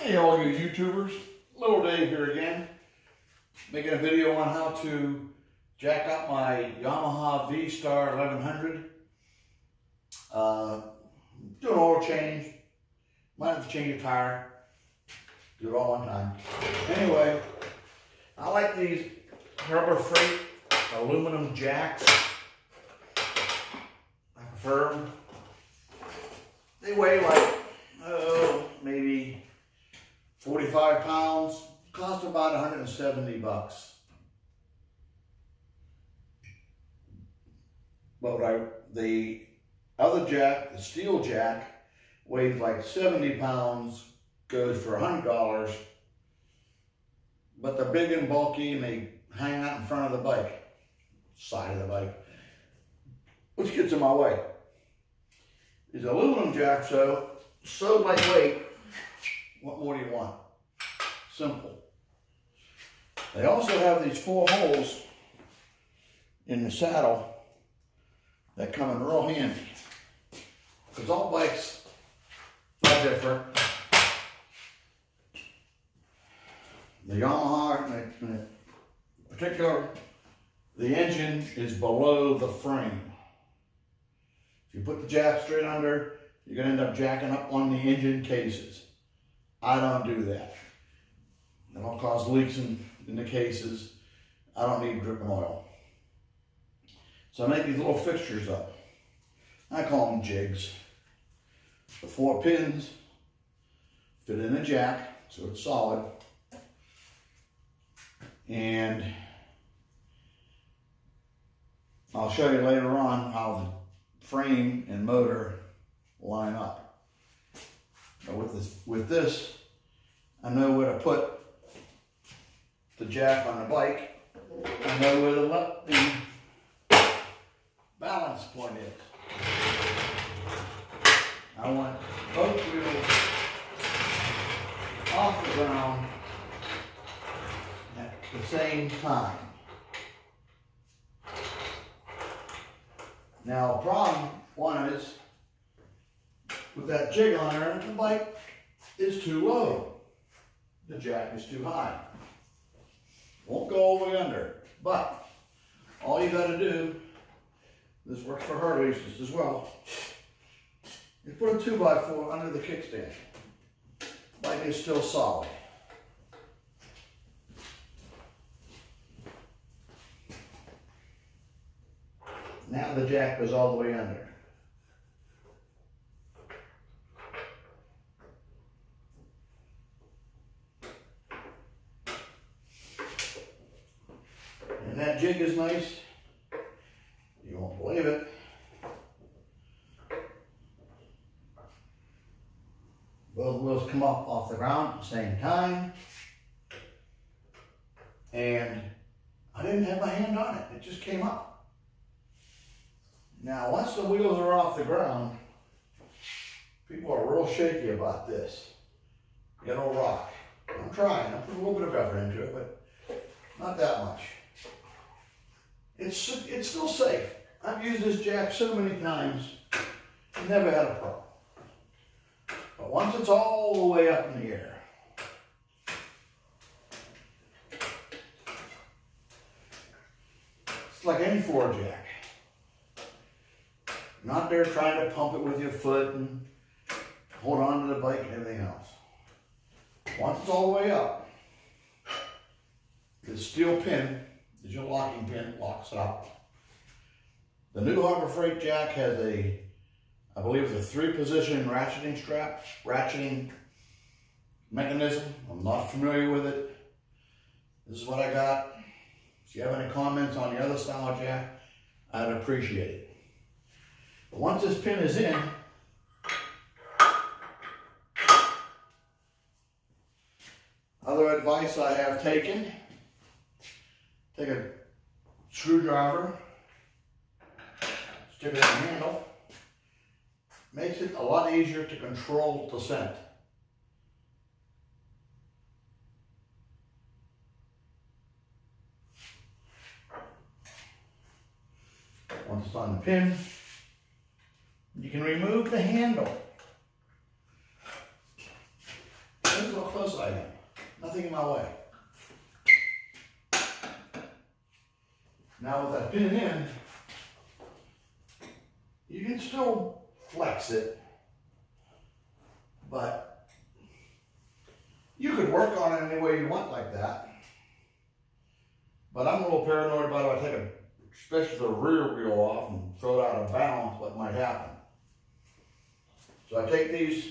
Hey all you YouTubers, Little Dave here again, making a video on how to jack up my Yamaha V-Star 1100. Do an oil change, might have to change a tire, do it all one time. Anyway, I like these Harbor Freight aluminum jacks. I prefer them. They weigh like, maybe 45 pounds, cost about 170 bucks. But the other jack, the steel jack, weighs like 70 pounds, goes for $100. But they're big and bulky and they hang out in front of the bike, side of the bike, which gets in my way. These aluminum jacks, so lightweight. What more do you want? Simple. They also have these 4 holes in the saddle that come in real handy. Because all bikes are different. The Yamaha, in particular, the engine is below the frame. If you put the jack straight under, you're going to end up jacking up on the engine cases. I don't do that. That'll cause leaks in the cases. I don't need dripping oil. So I make these little fixtures up. I call them jigs. The 4 pins fit in the jack, so it's solid. And I'll show you later on how the frame and motor line up. But with this, I know where to put the jack on the bike. I know where the balance point is. I want both wheels off the ground at the same time. Now, problem one is, with that jig on there, the bike is too low. The jack is too high. Won't go all the way under. But all you got to do, this works for Harleys just as well, is put a 2x4 under the kickstand. Bike is still solid. Now the jack goes all the way under. And that jig is nice. You won't believe it. Both wheels come up off the ground at the same time. And I didn't have my hand on it. It just came up. Now, once the wheels are off the ground, people are real shaky about this. It'll rock. I'm trying. I'm putting a little bit of effort into it, but not that much. It's still safe. I've used this jack so many times, never had a problem. But once it's all the way up in the air, it's like any floor jack. You're not there trying to pump it with your foot and hold on to the bike and everything else. Once it's all the way up, the steel pin is your locking pin, locks it up. The new Harbor Freight jack has I believe it's a 3-position ratcheting mechanism. I'm not familiar with it. This is what I got. If you have any comments on the other style jack, I'd appreciate it. But once this pin is in, other advice I have taken, take a screwdriver, stick it in the handle, makes it a lot easier to control descent. Once it's on the pin, you can remove the handle. This is how close course I am. Nothing in my way. Now with that pin in, you can still flex it, but you could work on it any way you want like that. But I'm a little paranoid about if I take especially the rear wheel off and throw it out of balance, what might happen. So I take these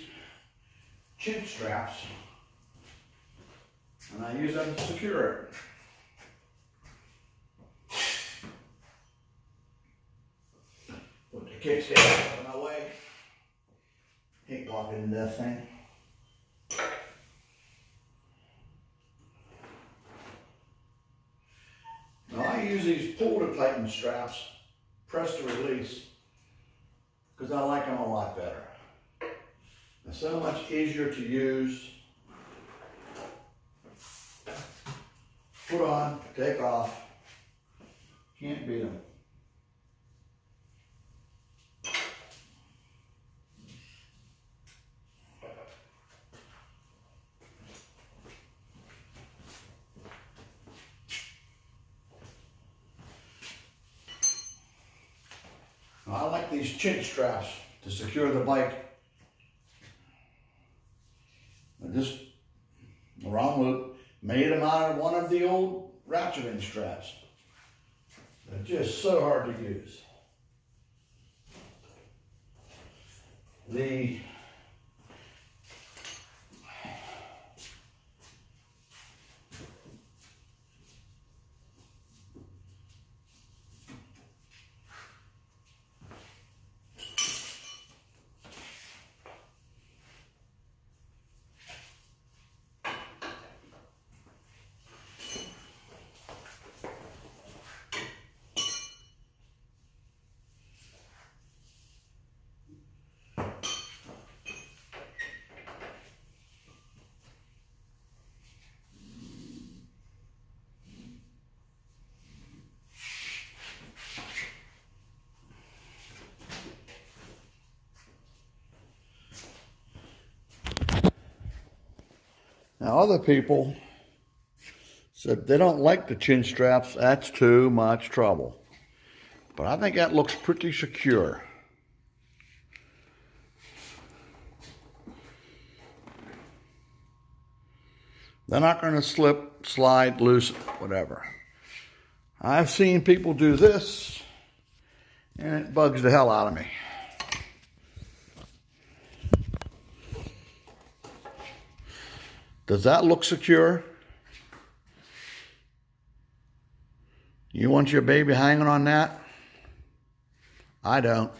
chin straps and I use them to secure it. Put the kickstand out of my way. Hate walking into that thing. Now I use these pull to tighten straps, press to release, because I like them a lot better. They're so much easier to use. Put on, take off. Can't beat them. Now, I like these chin straps to secure the bike. This wrong loop made them out of one of the old ratcheting straps. They're just so hard to use. Now other people said they don't like the chin straps, that's too much trouble. But I think that looks pretty secure. They're not going to slip, slide, loose, whatever. I've seen people do this and it bugs the hell out of me. Does that look secure? You want your baby hanging on that? I don't.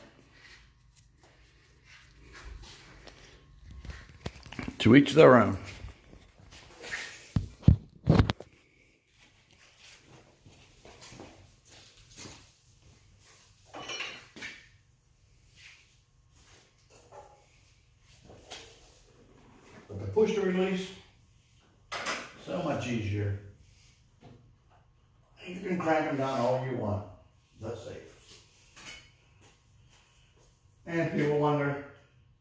To each their own. But the push to release, so much easier. You can crank them down all you want. That's safe. And people wonder,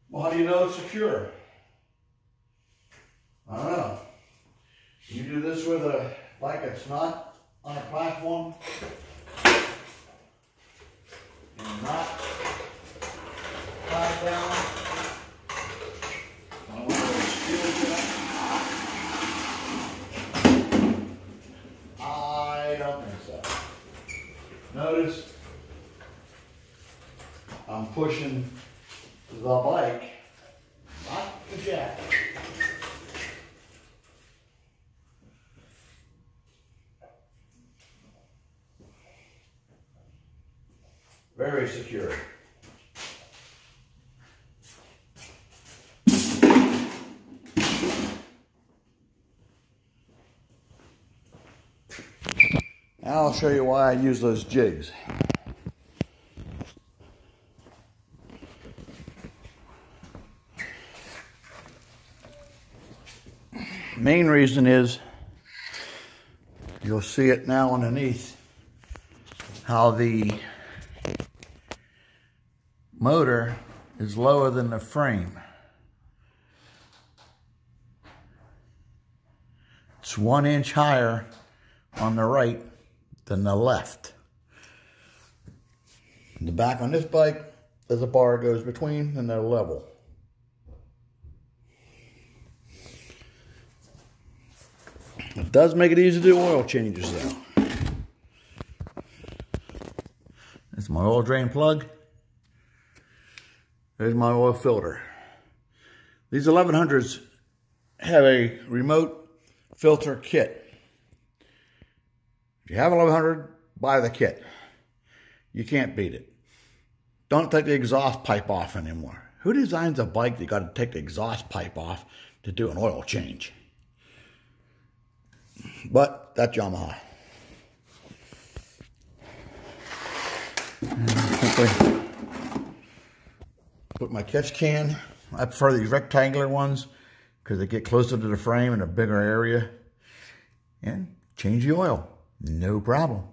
well, how do you know it's secure? I don't know. You do this with a bike that's not on a platform and not tied down. On one of those steel jacks. I don't think so. Notice I'm pushing the bike, not the jack. Very secure. Now I'll show you why I use those jigs. Main reason is, you'll see it now underneath, how the motor is lower than the frame. It's 1 inch higher on the right than the left. The back on this bike, there's a bar goes between and they're level. It does make it easy to do oil changes though. That's my oil drain plug. There's my oil filter. These 1100s have a remote filter kit. If you have 1100, buy the kit. You can't beat it. Don't take the exhaust pipe off anymore. Who designs a bike that you got to take the exhaust pipe off to do an oil change? But that's Yamaha. Simply put my catch can. I prefer these rectangular ones because they get closer to the frame in a bigger area. And change the oil. No problem.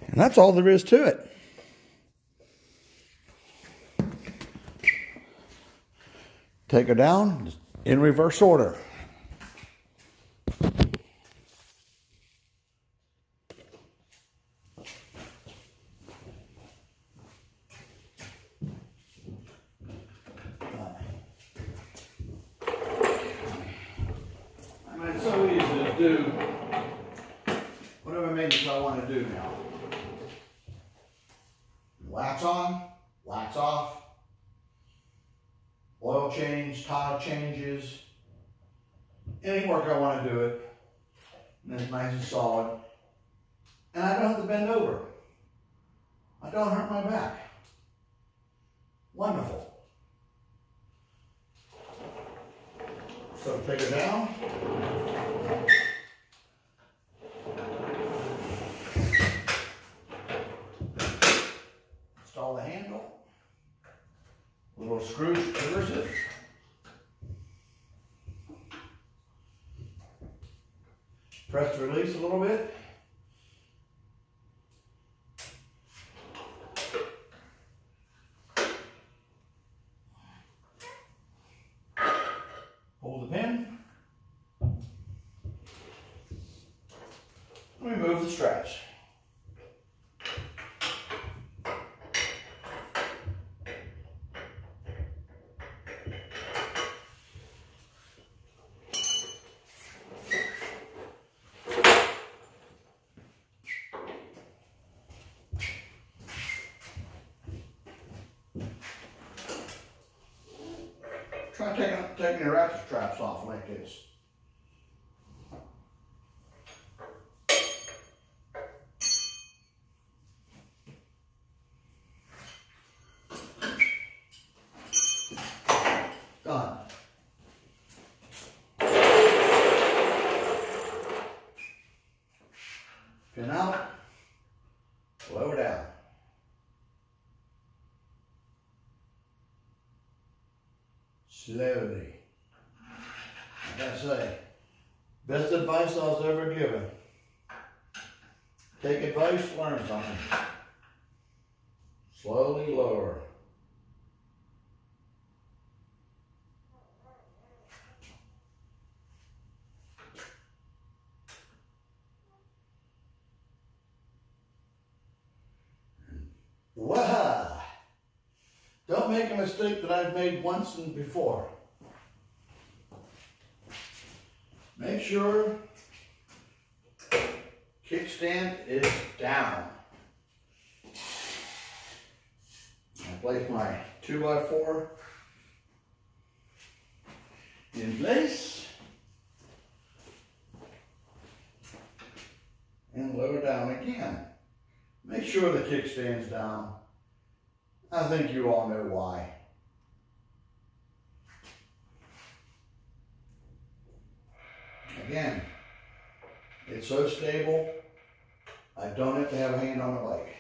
And that's all there is to it. Take her down in reverse order. I mean, it's so easy to do whatever maintenance I want to do now. Wax on, wax off, oil change, tire changes, any work I want to do it, and it's nice and solid. And I don't have to bend over. I don't hurt my back. Wonderful. So take it down. Install the handle. A little screw triggers it. Press to release a little bit. Hold the pin. Remove the straps. Try taking your ratchet straps off like this. Done. Pin out, lower down. Slowly. Like I say, best advice I was ever given. Take advice, learn something. Slowly lower. Wow! Don't make a mistake that I've made once and before. Make sure kickstand is down. I place my 2x4 in place and lower down again. Make sure the kickstand's down. I think you all know why. Again, it's so stable, I don't have to have a hand on the bike.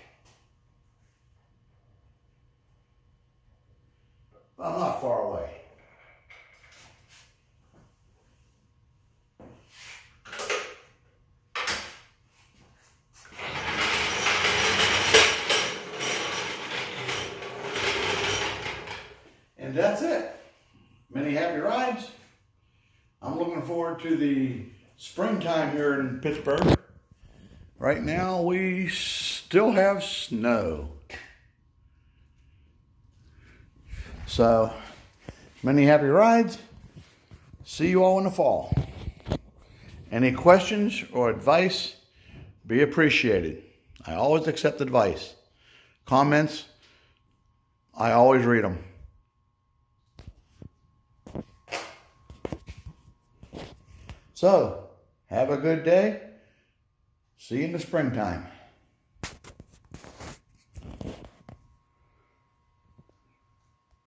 I'm not far away. And that's it. Many happy rides. I'm looking forward to the springtime here in Pittsburgh. Right now we still have snow. So, many happy rides. See you all in the fall. Any questions or advice, be appreciated. I always accept advice. Comments, I always read them. So, have a good day. See you in the springtime.